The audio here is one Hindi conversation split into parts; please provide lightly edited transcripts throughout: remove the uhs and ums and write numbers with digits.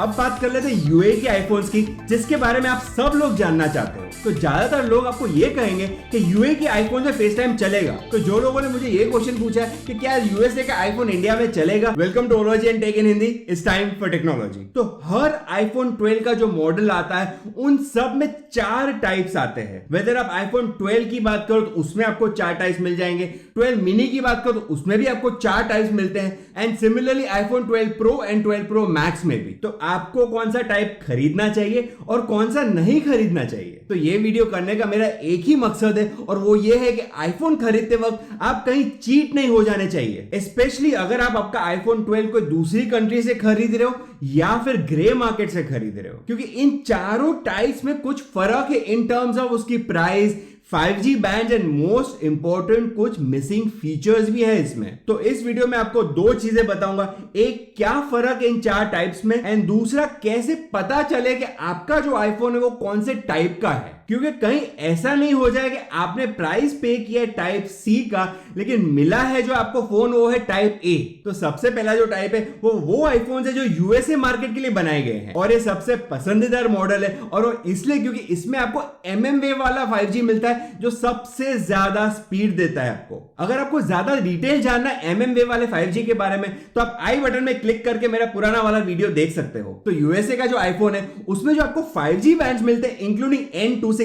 अब बात कर लेते हैं यूए के आईफोन्स की, जिसके बारे में आप सब लोग जानना चाहते हो। तो ज्यादातर लोग आपको ये कहेंगे कि यूए के आईफोन में फेस टाइम चलेगा। तो जो लोगों ने मुझे ये क्वेश्चन पूछा है कि क्या यूएसए का आईफोन इंडिया में चलेगा, welcome to ology and tech in Hindi, it's time for technology. तो हर आईफोन 12 का जो मॉडल आता है उन सब में 4 टाइप्स आते हैं। वेदर आप आईफोन 12 की बात करो तो उसमें आपको 4 टाइप्स मिल जाएंगे, 12 मिनी की बात करो तो उसमें भी आपको 4 टाइप्स मिलते हैं, and similarly iPhone 12 pro and 12 pro max में भी। तो आपको कौन सा टाइप खरीदना चाहिए और कौन सा नहीं खरीदना चाहिए, तो ये वीडियो करने का मेरा एक ही मकसद है, और वो ये है कि आईफोन खरीदते वक्त आप कहीं चीट नहीं हो जाने चाहिए। स्पेशली अगर आप आपका आईफोन 12 कोई दूसरी कंट्री से खरीद रहे हो या फिर ग्रे मार्केट से खरीद रहे हो, क्योंकि इन चारों टाइप्स में कुछ फर्क है इन टर्म्स ऑफ उसकी price, 5G band and most important कुछ मिसिंग फीचर्स भी है इसमें। तो इस वीडियो में आपको 2 चीजें बताऊंगा, एक क्या फर्क है इन 4 टाइप्स में, एंड दूसरा कैसे पता चले कि आपका जो आईफोन है वो कौन से टाइप का है। क्योंकि कहीं ऐसा नहीं हो जाए कि आपने प्राइस पे किया टाइप सी का, लेकिन मिला है जो आपको फोन वो है टाइप ए। तो सबसे पहला जो टाइप है वो आईफोन है जो यूएसए मार्केट के लिए बनाए गए हैं, और ये सबसे पसंदीदा मॉडल है, और वो इसलिए क्योंकि इसमें आपको MM वेव वाला 5G मिलता है जो सबसे ज्यादा स्पीड देता है आपको। अगर आपको ज्यादा डिटेल जानना है MM वेव वाले 5G के बारे में तो आप आई बटन में क्लिक करके मेरा पुराना वाला वीडियो देख सकते हो। तो यूएसए का जो आईफोन है उसमें जो आपको 5G बैंड्स मिलते हैं इंक्लूडिंग N260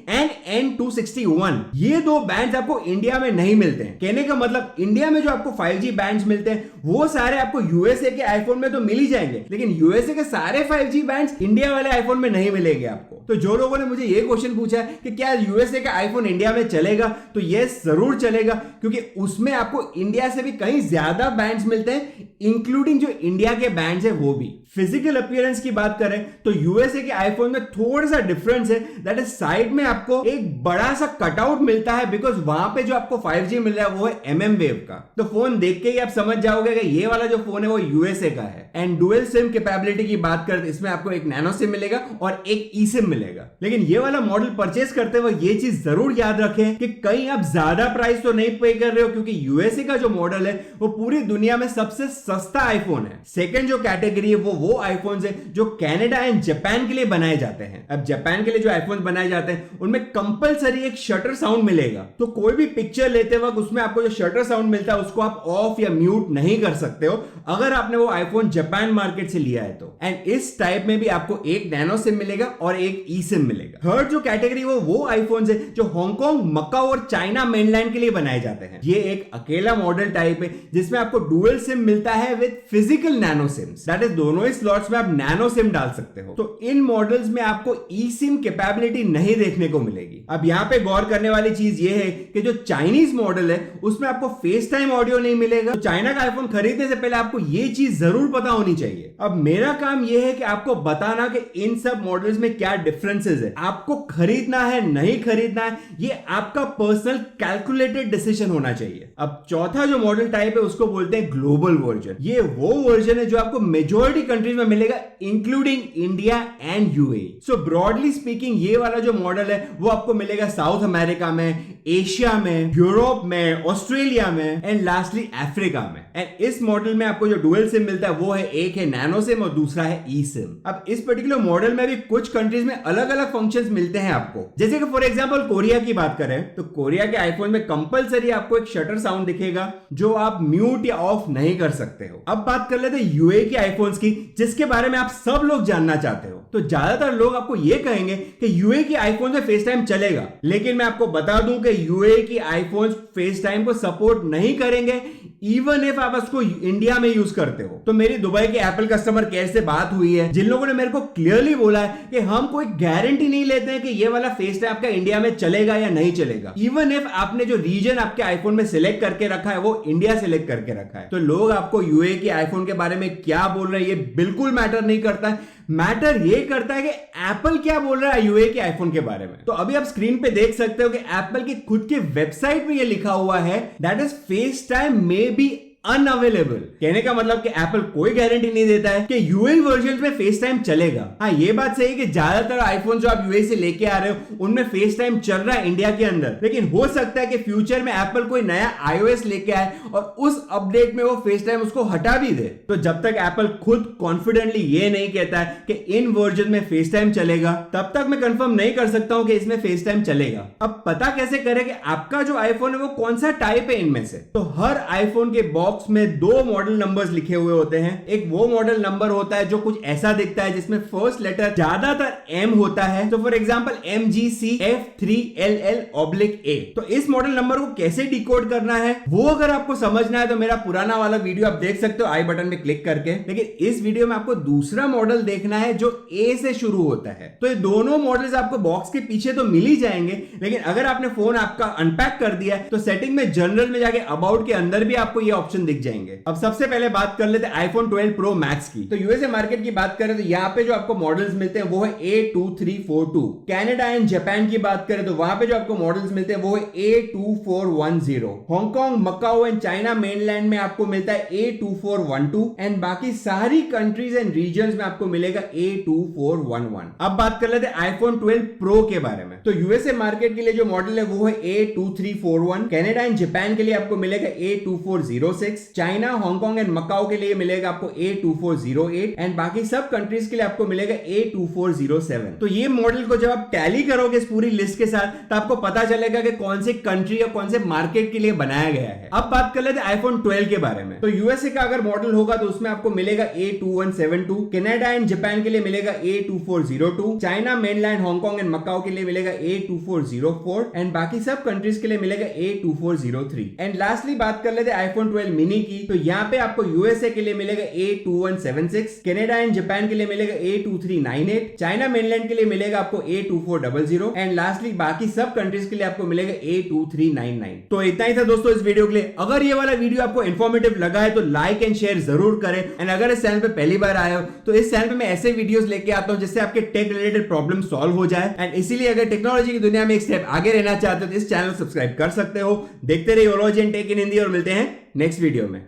एंड N261, ये 2 बैंड्स आपको इंडिया में नहीं मिलते हैं। कहने का मतलब इंडिया में जो आपको 5G बैंड्स मिलते हैं वो सारे आपको यूएसए के आईफोन में तो मिल ही जाएंगे, लेकिन यूएसए के सारे 5G बैंड्स इंडिया वाले आईफोन में नहीं मिलेंगे आपको। तो जो लोगों ने मुझे ये क्वेश्चन पूछा है कि क्या यूएसए का आईफोन इंडिया में चलेगा, तो यस जरूर चलेगा, क्योंकि उसमें आपको इंडिया से भी कहीं ज्यादा बैंड्स मिलते हैं, इंक्लूडिंग जो इंडिया के बैंड्स है वो भी। फिजिकल अपीयरेंस की बात करें तो यूएसए के आईफोन में थोड़ा सा डिफरेंस है, दैट इज साइड में आपको एक बड़ा सा कटआउट मिलता है, बिकॉज वहां पे जो आपको 5G मिल रहा है वो है MM वेव का। तो फोन देख के ही आप समझ जाओगे कि ये वाला जो फोन है वो यूएसए का है। एंड डुअल सिम कैपेबिलिटी की बात करें तो इसमें आपको एक नैनो सिम मिलेगा और एक ई सिम मिलेगा। लेकिन ये वाला मॉडल परचेस करते हुए ये चीज जरूर याद रखें कि कहीं आप ज्यादा प्राइस तो नहीं पे कर रहे हो, क्योंकि यूएसए का जो मॉडल है वो पूरी दुनिया में सबसे सस्ता आईफोन है। सेकंड जो कैटेगरी है वो आईफोन है जो कनाडा एंड जापान के लिए बनाए जाते हैं। अब जापान के लिए जो आईफोन बनाए जाते हैं उनमें कंपलसरी एक शटर साउंड मिलेगा, तो कोई भी पिक्चर लेते वक्त उसमें आपको जो शटर साउंड मिलता है उसको आप ऑफ या म्यूट नहीं कर सकते हो अगर आपने वो आईफोन जापान मार्केट से लिया है तो। एंड इस टाइप में भी आपको एक नैनो सिम मिलेगा और एक ई सिम मिलेगा। थर्ड जो कैटेगरी वो आईफोन है जो हांगकांग, मकाओ और चाइना मेनलैंड के लिए बनाए जाते हैं। ये एक अकेला मॉडल टाइप है जिसमें आपको डुअल सिम मिलता है with physical nano SIMs, that is दोनों ही स्लॉट्स में आप नैनो सिम डाल सकते हो। तो इन मॉडल्स में आपको ई सिम कैपेबिलिटी नहीं देखने को मिलेगी। अब यहाँ पे गौर करने वाली चीज ये है कि जो चाइनीज मॉडल है उसमें आपको फेस टाइम ऑडियो नहीं मिलेगा। तो चाइना का आईफोन खरीदने से पहले आपको ये चीज जरूर पता होनी चाहिए। अब मेरा काम ये है कि आपको बताना कि इन सब मॉडल्स में क्या डिफरेंसेस है। आपको खरीदना है नहीं खरीदना है ये आपका पर्सनल कैलकुलेटेड डिसीजन होना चाहिए। अब चौथा जो मॉडल टाइप है उसको बोलते हैं ग्लोबल वर्जन। ये वो वर्जन है जो आपको मेजॉरिटी कंट्रीज में मिलेगा including India and UAE. So broadly speaking ये वाला जो मॉडल है वो आपको मिलेगा साउथ अमेरिका में, एशिया में, यूरोप में, ऑस्ट्रेलिया में एंड लास्टली अफ्रीका में। एंड इस मॉडल में आपको जो डुअल सिम मिलता है वो है एक है नैनो सिम और दूसरा है ई सिम। अब इस पर्टिकुलर मॉडल में भी कुछ कंट्रीज में अलग अलग फंक्शंस मिलते हैं आपको, जैसे कि फॉर एग्जांपल कोरिया की बात करें तो कोरिया के आईफोन में कंपलसरी आपको एक शटर साउंड दिखेगा जो आप म्यूट या ऑफ नहीं कर सकते हो। अब बात कर लेते हैं यूए के आईफोन्स की, जिसके बारे में आप सब लोग जानना चाहते हो। तो ज्यादातर लोग आपको यह कहेंगे कि यूए के आईफोन में फेस टाइम चलेगा, लेकिन मैं आपको बता दूं कि यूए की आईफोन फेस टाइम को सपोर्ट नहीं करेंगे इवन इफ आप उसको इंडिया में यूज करते हो। तो मेरी दुबई के एप्पल कस्टमर केयर से बात हुई है जिन लोगों ने मेरे को क्लियरली बोला है कि हम कोई गारंटी नहीं लेते हैं कि ये वाला फेस टाइम आपका इंडिया में चलेगा या नहीं चलेगा, इवन इफ आपने जो रीजन आपके आईफोन में सिलेक्ट करके रखा है वो इंडिया सिलेक्ट करके रखा है। तो लोग आपको यूए के आईफोन के बारे में क्या बोल रहे हैं ये बिल्कुल मैटर नहीं करता है। मैटर ये करता है कि एप्पल क्या बोल रहा है यूए के आईफोन के बारे में। तो अभी आप स्क्रीन पे देख सकते हो कि एप्पल की खुद की वेबसाइट में ये लिखा हुआ है that is face time may be unavailable. कहने का मतलब कि एप्पल कोई गारंटी नहीं देता है कि यूएई वर्जन में फेस टाइम चलेगा। हाँ, ये बात सही है कि ज्यादातर आईफोन जो आप यूएई से लेके आ रहे हो उनमें फेस टाइम चल रहा है इंडिया के अंदर, लेकिन हो सकता है कि फ्यूचर में एप्पल कोई नया iOS लेके आए और उस अपडेट में वो फेस टाइम उसको हटा भी दे। तो जब तक एप्पल खुद कॉन्फिडेंटली ये नहीं कहता है कि इन वर्जन में फेस टाइम चलेगा, तब तक मैं कंफर्म नहीं कर सकता हूं कि इसमें फेस टाइम चलेगा। अब पता कैसे करें कि आपका जो आईफोन है वो कौन सा टाइप है इनमें से? तो हर आईफोन के बॉक्स में 2 मॉडल नंबर्स लिखे हुए होते हैं। एक वो मॉडल नंबर होता है जो कुछ ऐसा दिखता है जिसमें फर्स्ट लेटर ज्यादातर M होता है, तो फॉर एग्जांपल MGCF3LL/A। तो इस मॉडल नंबर को कैसे डिकोड करना है वो अगर आपको समझना है तो मेरा पुराना वाला वीडियो आप देख सकते हो आई बटन में क्लिक करके। लेकिन इस वीडियो में आपको दूसरा मॉडल देखना है जो A से शुरू होता है। तो ये दोनों मॉडल्स आपको बॉक्स के पीछे तो मिल ही जाएंगे, लेकिन अगर आपने फोन आपका अनपैक कर दिया है तो सेटिंग में जनरल में जाके अबाउट के अंदर भी आपको ये ऑप्शन दिख जाएंगे। अब सबसे पहले बात कर लेते हैं आईफोन 12 प्रो मैक्स की। तो यूएसए मार्केट की बात करें तो यहाँ पे जो आपको मॉडल्स मिलते हैं वो है A2342। कनाडा एंड जापान की बात करें तो वहां पे जो आपको मॉडल्स मिलते हैं वो है A2410। Hong Kong, Macau and China mainland में आपको मिलता है A2412 एंड बाकी सारी कंट्रीज एंड रीजन्स में आपको मिलेगा A2411। अब बात कर लेते हैं आईफोन 12 प्रो के बारे में। तो यूएसए मार्केट के लिए जो मॉडल है वो है A2341। कनाडा एंड जापान के लिए आपको मिलेगा A2406। China, Hong Kong and Macau के लिए मिलेगा आपको A2408 एंड बाकी सब कंट्रीज के लिए आपको मिलेगा A2407। तो ये मॉडल को जब आप टैली करोगे इस पूरी लिस्ट के साथ तो आपको पता चलेगा कि कौन से कंट्री या कौन से मार्केट के लिए बनाया गया है। अब बात कर लेते हैं आईफोन 12 के बारे में। तो यूएसए का अगर मॉडल होगा तो उसमें आपको मिलेगा A2172। कनाडा एंड जापान के लिए मिलेगा A2402। China, mainland, Hong Kong and Macau के लिए मिलेगा A2404 एंड बाकी सब कंट्रीज के लिए मिलेगा A2403। एंड लास्टली बात कर लेते हैं आईफोन 12 मिनी की। तो यहाँ पे आपको यूएसए के लिए मिलेगा A2176। कनाडा एंड जापान के लिए मिलेगा A2398। चाइना मेनलैंड के लिए मिलेगा आपको A2400 एंड लास्टली बाकी सब कंट्रीज के लिए आपको मिलेगा A2399। तो इतना ही था दोस्तों इस वीडियो के लिए। अगर ये वाला वीडियो आपको इंफॉर्मेटिव लगा है तो लाइक एंड शेयर जरूर करें। एंड अगर इस चैनल पे पहली बार आए हो तो इस चैनल पे मैं ऐसे वीडियोस लेके आता हूं जिससे आपके टेक रिलेटेड प्रॉब्लम सॉल्व हो जाए। एंड इसीलिए अगर टेक्नोलॉजी की दुनिया में एक स्टेप आगे रहना चाहते हो तो इस चैनल को सब्सक्राइब कर सकते हो। देखते रहिए ology and tech in Hindi और मिलते हैं नेक्स्ट वीडियो में।